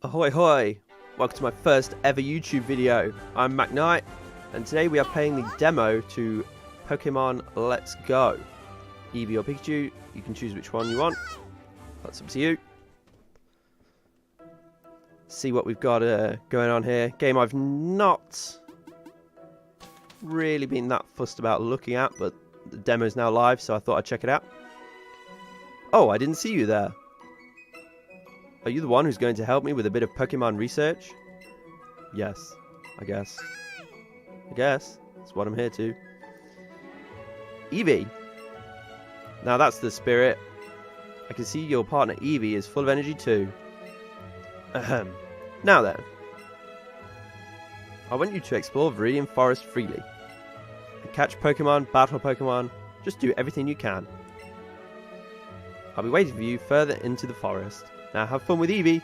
Ahoy hoy! Welcome to my first ever YouTube video. I'm MacKnight, and today we are playing the demo to Pokemon Let's Go. Eevee or Pikachu, you can choose which one you want. That's up to you. See what we've got going on here. Game I've not really been that fussed about looking at, but the demo's now live, so I thought I'd check it out. Oh, I didn't see you there. Are you the one who's going to help me with a bit of Pokemon research? Yes, I guess. That's what I'm here to. Eevee. Now that's the spirit. I can see your partner Eevee is full of energy too. Ahem. Now then. I want you to explore Viridian Forest freely. Catch Pokemon, battle Pokemon, just do everything you can. I'll be waiting for you further into the forest. Now have fun with Eevee.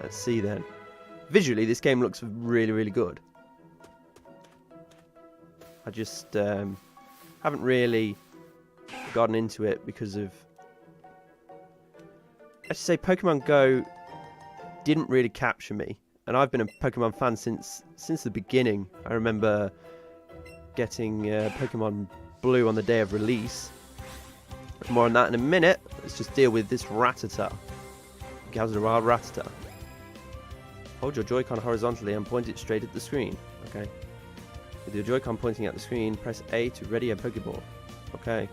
Let's see then. Visually, this game looks really, really good. I just haven't really gotten into it because of... I should say Pokemon Go didn't really capture me. And I've been a Pokemon fan since the beginning. I remember getting Pokemon Blue on the day of release. More on that in a minute. Let's just deal with this Rattata. Gals a wild Rattata. Hold your Joy-Con horizontally and point it straight at the screen. Okay. With your Joy-Con pointing at the screen, press A to ready a Pokeball. Okay.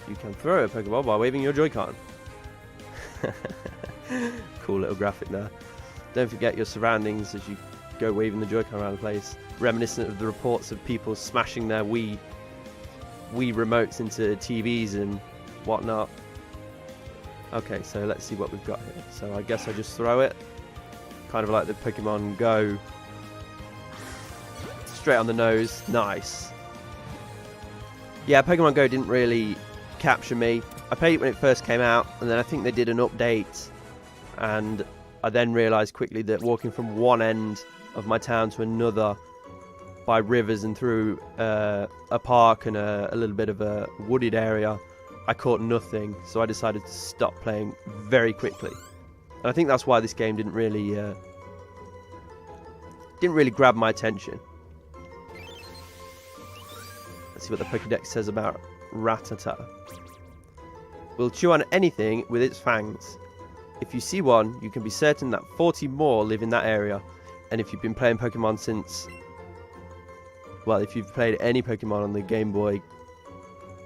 You can throw a Pokeball by waving your Joy-Con. Cool little graphic there. Don't forget your surroundings as you go waving the Joy-Con around the place. Reminiscent of the reports of people smashing their Wii remotes into TVs and whatnot. Okay, so let's see what we've got here. So I guess I just throw it. Kind of like the Pokemon Go. Straight on the nose. Nice. Yeah, Pokemon Go didn't really capture me. I played it when it first came out, and then I think they did an update, and I then realised quickly that walking from one end of my town to another by rivers and through a park and a little bit of a wooded area, I caught nothing, so I decided to stop playing very quickly. And I think that's why this game didn't really grab my attention. Let's see what the Pokédex says about Rattata. Will chew on anything with its fangs. If you see one, you can be certain that 40 more live in that area. And if you've been playing Pokemon since... Well, if you've played any Pokemon on the Game Boy,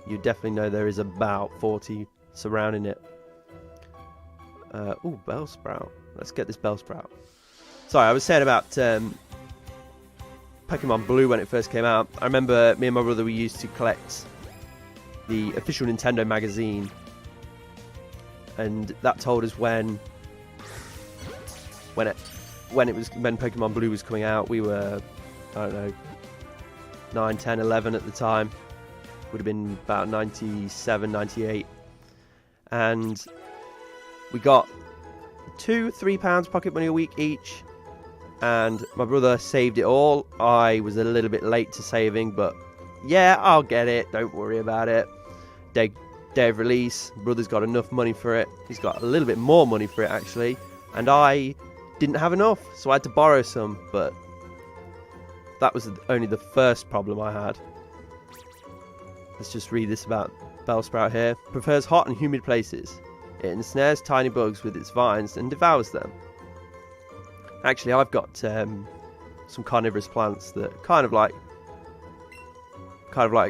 you definitely know there is about 40 surrounding it. Ooh, Bellsprout. Let's get this Bellsprout. Sorry, I was saying about Pokemon Blue when it first came out. I remember me and my brother, we used to collect the official Nintendo magazine. And that told us when Pokemon Blue was coming out. We were, I don't know, 9, 10, 11 at the time. Would have been about 97, 98. And we got £2-3 pocket money a week each. And my brother saved it all. I was a little bit late to saving, but yeah, I'll get it. Don't worry about it. Day of release, brother's got enough money for it. He's got a little bit more money for it, actually. And I didn't have enough, so I had to borrow some, but that was only the first problem I had. Let's just read this about Bellsprout here. Prefers hot and humid places. It ensnares tiny bugs with its vines and devours them. Actually, I've got some carnivorous plants that kind of like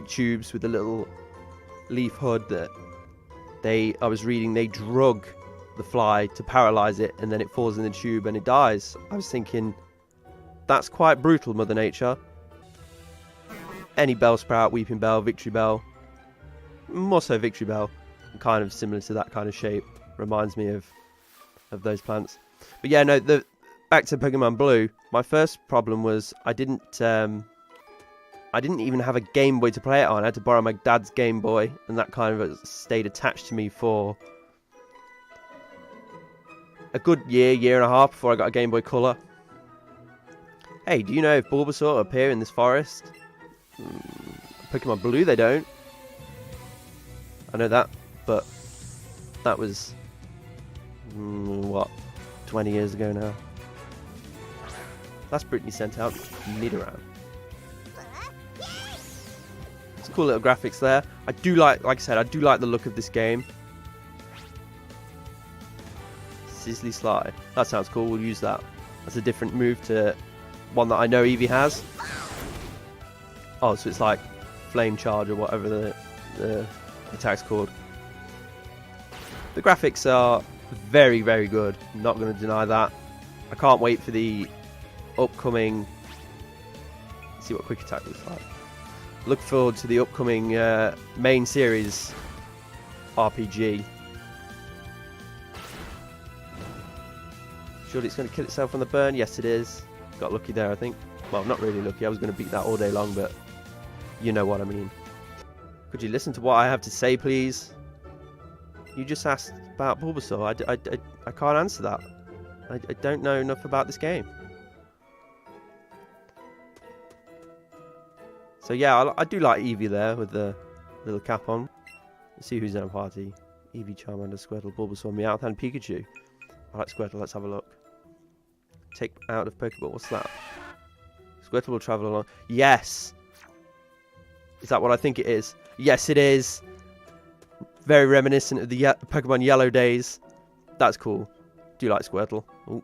tubes with a little leaf hood that I was reading they drug the fly to paralyze it, and then it falls in the tube and it dies. I was thinking, that's quite brutal, Mother Nature. Any Bellsprout, Weeping Bell, Victory Bell, more so Victory Bell, kind of similar to that kind of shape, reminds me of those plants. But yeah, no, back to Pokemon Blue. My first problem was I didn't even have a Game Boy to play it on. I had to borrow my dad's Game Boy, and that kind of stayed attached to me for a good year and a half before I got a Game Boy Color. Hey, do you know if Bulbasaur appear in this forest? Pokemon Blue, they don't. I know that, but That was, what, 20 years ago now. That's Brittany sent out Nidoran. Some cool little graphics there. I do like I said, I do like the look of this game. Sizzly Slide. That sounds cool. We'll use that. That's a different move to one that I know Eevee has. Oh, so it's like Flame Charge or whatever the attack's called. The graphics are very, very good. I'm not going to deny that. I can't wait for the upcoming... Let's see what Quick Attack looks like. Look forward to the upcoming main series RPG. Surely it's going to kill itself on the burn? Yes, it is. Got lucky there, I think. Well, not really lucky. I was going to beat that all day long, but you know what I mean. Could you listen to what I have to say, please? You just asked about Bulbasaur. I can't answer that. I don't know enough about this game. So yeah, I do like Eevee there with the little cap on. Let's see who's in our party. Eevee, Charmander, Squirtle, Bulbasaur, Meowth, and Pikachu. I like Squirtle. Let's have a look. Take out of Pokeball. What's that? Squirtle will travel along. Yes! Is that what I think it is? Yes, it is! Very reminiscent of the Pokemon Yellow days. That's cool. Do you like Squirtle? Ooh.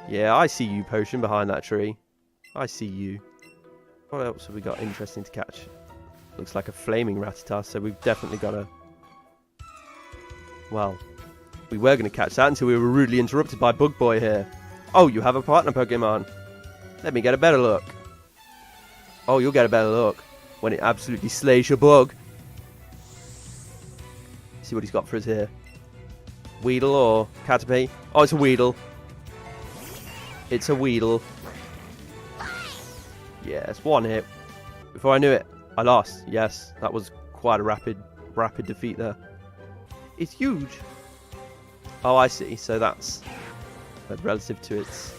Yeah, I see you, Potion, behind that tree. I see you. What else have we got interesting to catch? Looks like a flaming Rattata, so we've definitely got a... Well, we were going to catch that until we were rudely interrupted by Bug Boy here. Oh, you have a partner Pokemon. Let me get a better look. Oh, you'll get a better look when it absolutely slays your bug. See what he's got for us here. Weedle or Caterpie? Oh, it's a Weedle. It's a Weedle. Yes, one hit. Before I knew it, I lost. Yes, that was quite a rapid defeat there. It's huge. Oh, I see. So that's relative to its...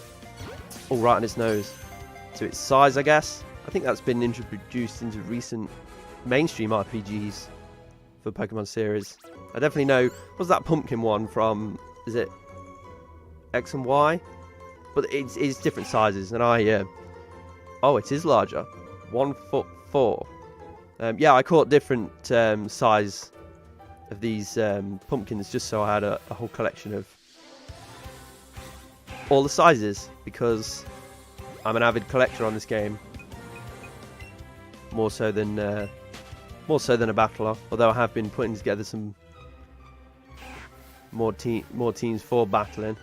Oh, right on its nose. To its size, I guess. I think that's been introduced into recent mainstream RPGs for Pokemon series. I definitely know... What's that pumpkin one from... Is it X and Y? But it's different sizes, and I... Oh, it is larger. 1'4". Yeah, I caught different size of these pumpkins just so I had a whole collection of all the sizes, because I'm an avid collector on this game. More so than a battler. Although I have been putting together some more teams for battling.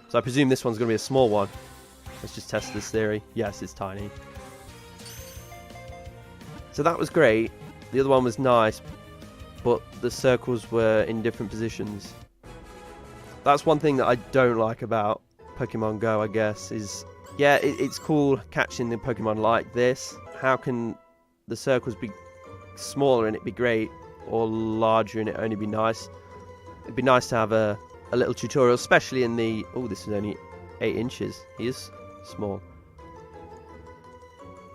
So I presume this one's going to be a small one. Let's just test this theory. Yes, it's tiny. So that was great. The other one was nice, but the circles were in different positions. That's one thing that I don't like about Pokemon Go, I guess, is... Yeah, it's cool catching the Pokemon like this. How can the circles be smaller and it be great, or larger and it only be nice? It'd be nice to have a little tutorial, especially in the... Oh, this is only 8 inches. He is small.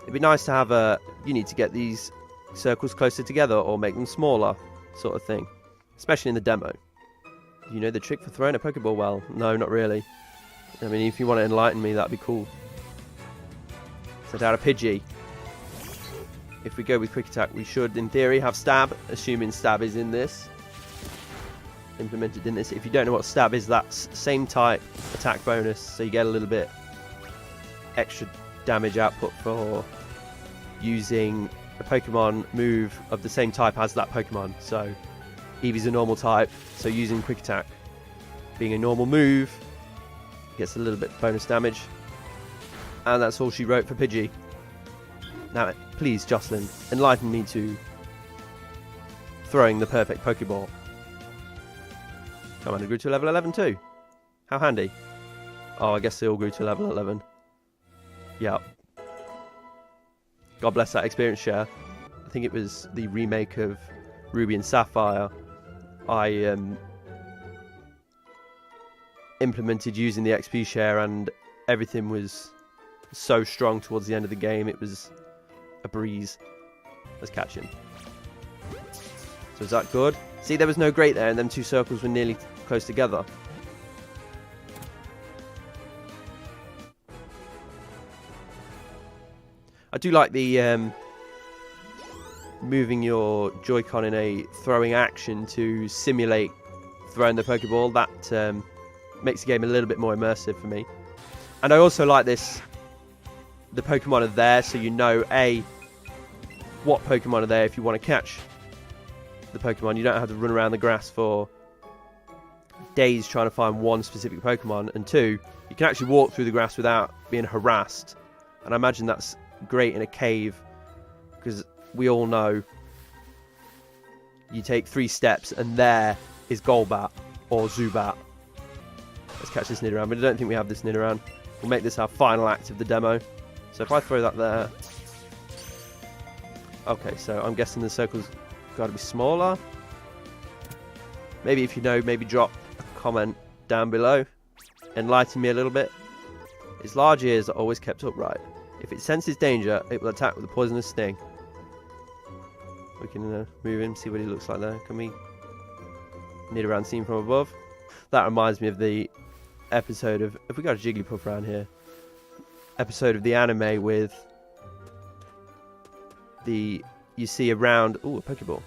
It'd be nice to have a... You need to get these circles closer together or make them smaller, sort of thing. Especially in the demo. You know the trick for throwing a Pokeball well? No, not really. I mean, if you want to enlighten me, that'd be cool. Send out a Pidgey. If we go with Quick Attack, we should, in theory, have Stab, assuming Stab is in this. Implemented in this. If you don't know what Stab is, that's same type attack bonus, so you get a little bit extra damage output for using a Pokemon move of the same type as that Pokemon. So Eevee's a normal type, so using Quick Attack being a normal move gets a little bit bonus damage. And that's all she wrote for Pidgey. Now, please, Jocelyn, enlighten me to throwing the perfect Pokeball. Commander grew to level 11 too. How handy. Oh, I guess they all grew to level 11. Yep. God bless that experience share. I think it was the remake of Ruby and Sapphire. I implemented using the XP share, and everything was so strong towards the end of the game. It was a breeze. Let's catch him. So is that good? See, there was no grate there, and them two circles were nearly close together. I do like the moving your Joy-Con in a throwing action to simulate throwing the Pokeball. That makes the game a little bit more immersive for me. And I also like this, the Pokemon are there, so you know, A, what Pokemon are there if you want to catch the Pokemon. You don't have to run around the grass for days trying to find one specific Pokemon. And two, you can actually walk through the grass without being harassed. And I imagine that's great in a cave, because we all know you take 3 steps and there is Golbat or Zubat. Let's catch this Nidoran, but I don't think we have this Nidoran. We'll make this our final act of the demo. So if I throw that there... Okay, so I'm guessing the circle's got to be smaller. Maybe if you know, maybe drop a comment down below. Enlighten me a little bit. Its large ears are always kept upright. If it senses danger, it will attack with a poisonous sting. We can move him, see what he looks like there. Can we... Nidoran seen from above. That reminds me of the episode of... Have we got a Jigglypuff around here? Episode of the anime with... You see a round... Ooh, a Pokeball.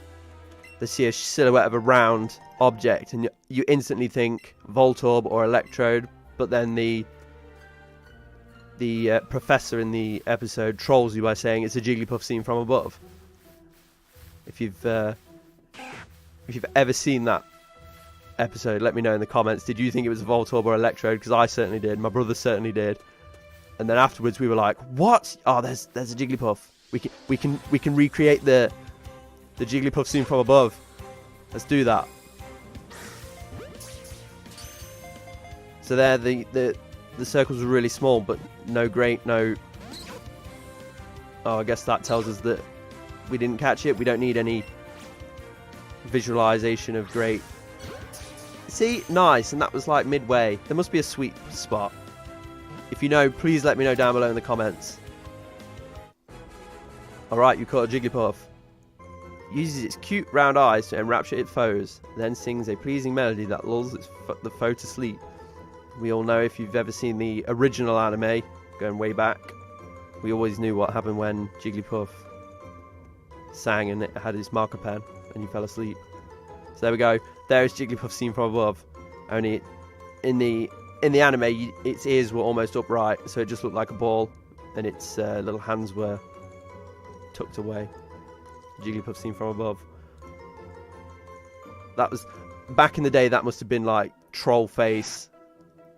They see a silhouette of a round object, and you instantly think Voltorb or Electrode, but then the professor in the episode trolls you by saying it's a Jigglypuff seen from above. If you've ever seen that episode, let me know in the comments. Did you think it was a Voltorb or Electrode? Because I certainly did. My brother certainly did. And then afterwards we were like, "What? Oh, there's a Jigglypuff. We can recreate the Jigglypuff seen from above. Let's do that." So there, the circles were really small, but no grate, no... Oh, I guess that tells us that we didn't catch it. We don't need any visualization of grate. See? Nice. And that was like midway. There must be a sweet spot. If you know, please let me know down below in the comments. Alright, you caught a Jigglypuff. Uses its cute round eyes to enrapture its foes, then sings a pleasing melody that lulls the foe to sleep. We all know, if you've ever seen the original anime, going way back, we always knew what happened when Jigglypuff sang and it had his marker pen and you fell asleep. So there we go. There is Jigglypuff seen from above. Only in the anime, its ears were almost upright, so it just looked like a ball, and its little hands were tucked away. Jigglypuff seen from above. That was back in the day. That must have been like troll face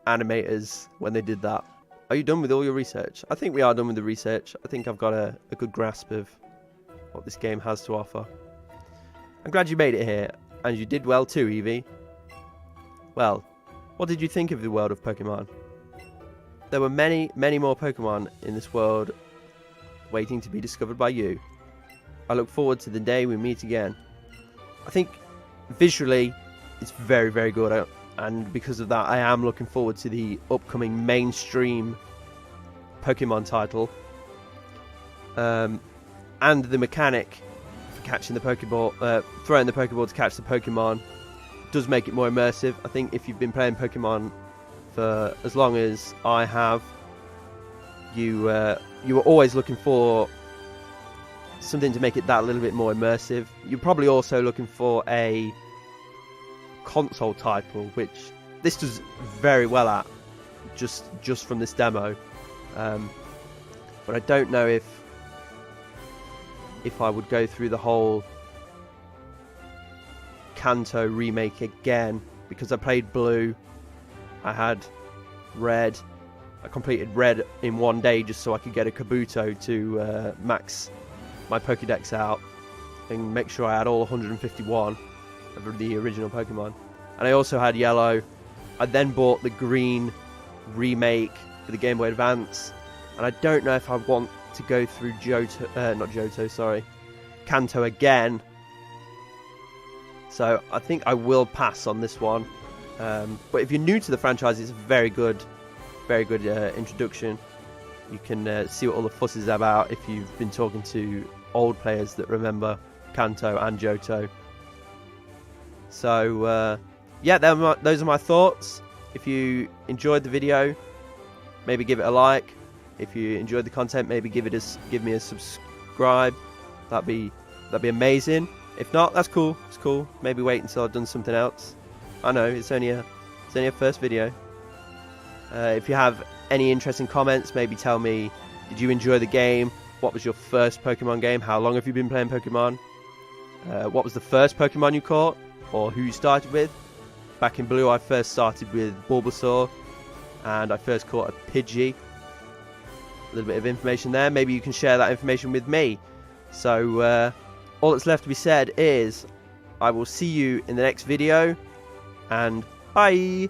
animators when they did that. Are you done with all your research? I think we are done with the research. I think I've got a good grasp of what this game has to offer. I'm glad you made it here, and you did well too, Eevee. Well, what did you think of the world of Pokemon? There were many, many more Pokemon in this world waiting to be discovered by you. I look forward to the day we meet again. I think visually it's very, very good, and because of that I am looking forward to the upcoming mainstream Pokemon title. And the mechanic for catching the Pokeball, throwing the Pokeball to catch the Pokemon, does make it more immersive. I think if you've been playing Pokemon for as long as I have, you were always looking for something to make it that little bit more immersive. You're probably also looking for a console title, which this does very well at, just from this demo. But I don't know if I would go through the whole Kanto remake again, because I played Blue, I had Red, I completed Red in one day just so I could get a Kabuto to max my Pokédex out and make sure I had all 151 of the original Pokemon. And I also had Yellow. I then bought the Green remake for the Game Boy Advance, and I don't know if I want to go through Kanto again. So I think I will pass on this one. But if you're new to the franchise, it's a very good introduction. You can see what all the fuss is about if you've been talking to old players that remember Kanto and Johto. So yeah, those are my thoughts. If you enjoyed the video, maybe give it a like. If you enjoyed the content, maybe give me a subscribe. That'd be amazing. If not, that's cool. It's cool. Maybe wait until I've done something else. I know it's only a first video. If you have any interesting comments, maybe tell me, did you enjoy the game? What was your first Pokemon game? How long have you been playing Pokemon? What was the first Pokemon you caught? Or who you started with? Back in Blue, I first started with Bulbasaur, and I first caught a Pidgey. A little bit of information there. Maybe you can share that information with me. So all that's left to be said is I will see you in the next video, and bye!